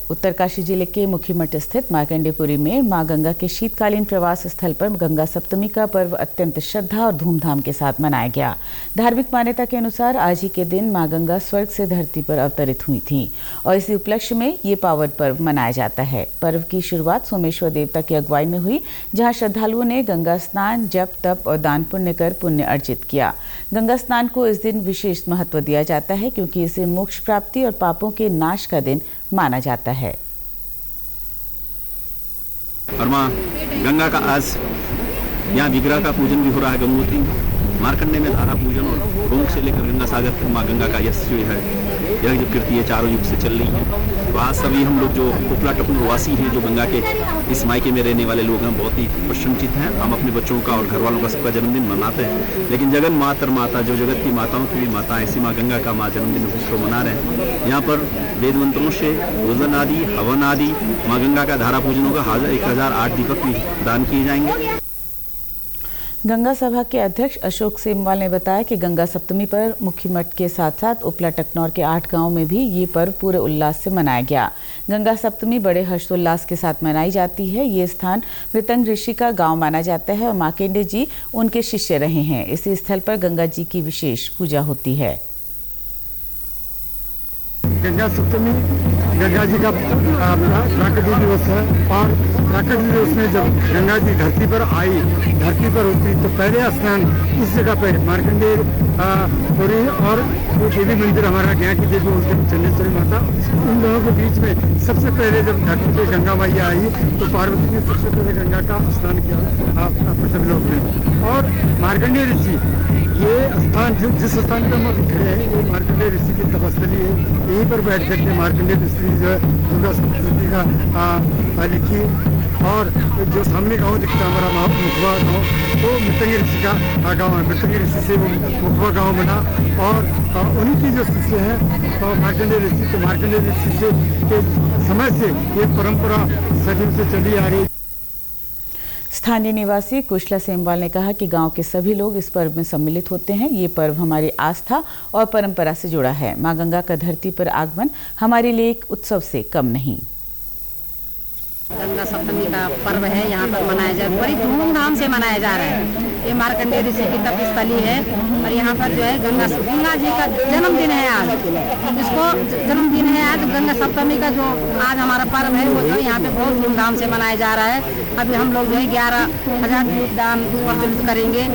उत्तरकाशी जिले के मुखीमठ स्थित मार्कंडेयपुरी में मां गंगा के शीतकालीन प्रवास स्थल पर गंगा सप्तमी का पर्व अत्यंत श्रद्धा और धूमधाम के साथ मनाया गया। धार्मिक मान्यता के अनुसार आज ही के दिन मां गंगा स्वर्ग से धरती पर अवतरित हुई थी और इसी उपलक्ष्य में ये पावन पर्व मनाया जाता है। पर्व की शुरुआत सोमेश्वर देवता की अगुवाई में हुई, जहाँ श्रद्धालुओं ने गंगा स्नान, जप, तप और दान पुण्य कर पुण्य अर्जित किया। गंगा स्नान को इस दिन विशेष महत्व दिया जाता है क्योंकि इसे मोक्ष प्राप्ति और पापों के नाश का दिन माना जाता है। और माँ गंगा का आज यहाँ विग्रह का पूजन भी हो रहा है। गंगोत्री मार्कंडे में धारा पूजन और गोमुख से लेकर गंगा सागर तक माँ गंगा का यश जो है, यह जो कीर्ति है चारों युग से चल रही है। तो आज सभी हम लोग जो उपला टपुर वासी हैं, जो गंगा के इस मायके में रहने वाले लोग हैं, बहुत ही प्रसन्नचित हैं। हम अपने बच्चों का और घर वालों का सबका जन्मदिन मनाते हैं, लेकिन जगन मातर माता जो जगत की माताओं की भी माता ऐसी माँ गंगा का माँ जन्मदिन उसको मना रहे हैं। यहाँ पर वेद मंत्रों से भोजन आदि, हवन आदि, माँ गंगा का धारा पूजनों का 1008 दीपक भी दान किए जाएंगे। गंगा सभा के अध्यक्ष अशोक सेमवाल ने बताया कि गंगा सप्तमी पर मुखीमठ के साथ साथ उपला टकनौर के 8 गांवों में भी ये पर्व पूरे उल्लास से मनाया गया। गंगा सप्तमी बड़े हर्षोल्लास के साथ मनाई जाती है। ये स्थान मृतंग ऋषि का गांव माना जाता है और मार्कंडेय जी उनके शिष्य रहे हैं। इसी स्थल पर गंगा जी की विशेष पूजा होती है। गंगा सप्तमी गंगा जी का प्राकट्य दिवस है और प्राकट्य दिवस में जब गंगा जी धरती पर आई, धरती पर उतरी, तो पहले स्नान इस जगह पर मार्कंडेयपुरी और जो देवी मंदिर हमारा गया की देवी बोलते हैं चंडेश्वरी माता, उन दोनों के बीच में सबसे पहले जब धरती पर गंगा मैया आई तो पार्वती ने सबसे पहले गंगा का स्नान किया सभी लोग ने। और मार्कंडेय ऋषि ये स्थान जिस स्थान पर हम खड़े हैं, ये मार्कंडेय ऋषि की तपस्थली है। यहीं पर बैठ करके मार्कंडेय ऋषि जो है दुर्गा सप्तमी का लिखी। और जो सामने गांव दिखता है हमारा मुखवा गांव, तो मृतंग ऋषि का गांव है। मृतंग ऋषि से वो मुखवा गांव बना और उन्हीं की जो शिष्य है तो मार्कंडेय ऋषि, तो मार्कंडेय ऋषि से के समय से ये परंपरा सदियों से चली आ रही है। स्थानीय निवासी कुशला सेमवाल ने कहा कि गांव के सभी लोग इस पर्व में सम्मिलित होते हैं। ये पर्व हमारी आस्था और परंपरा से जुड़ा है। मां गंगा का धरती पर आगमन हमारे लिए एक उत्सव से कम नहीं। गंगा सप्तमी का पर्व है, यहाँ पर मनाया जा रहा है, बड़ी धूमधाम से मनाया जा रहा है। ये मार्कंडेय ऋषि की तपस्थली है और यहाँ पर जो है गंगा जी का जन्मदिन है आज। इसको जन्मदिन है आज, गंगा सप्तमी का जो आज हमारा पर्व है वो जो यहाँ पे बहुत धूमधाम से मनाया जा रहा है। अभी हम लोग जो है 11,000 दान प्रज्वलित करेंगे।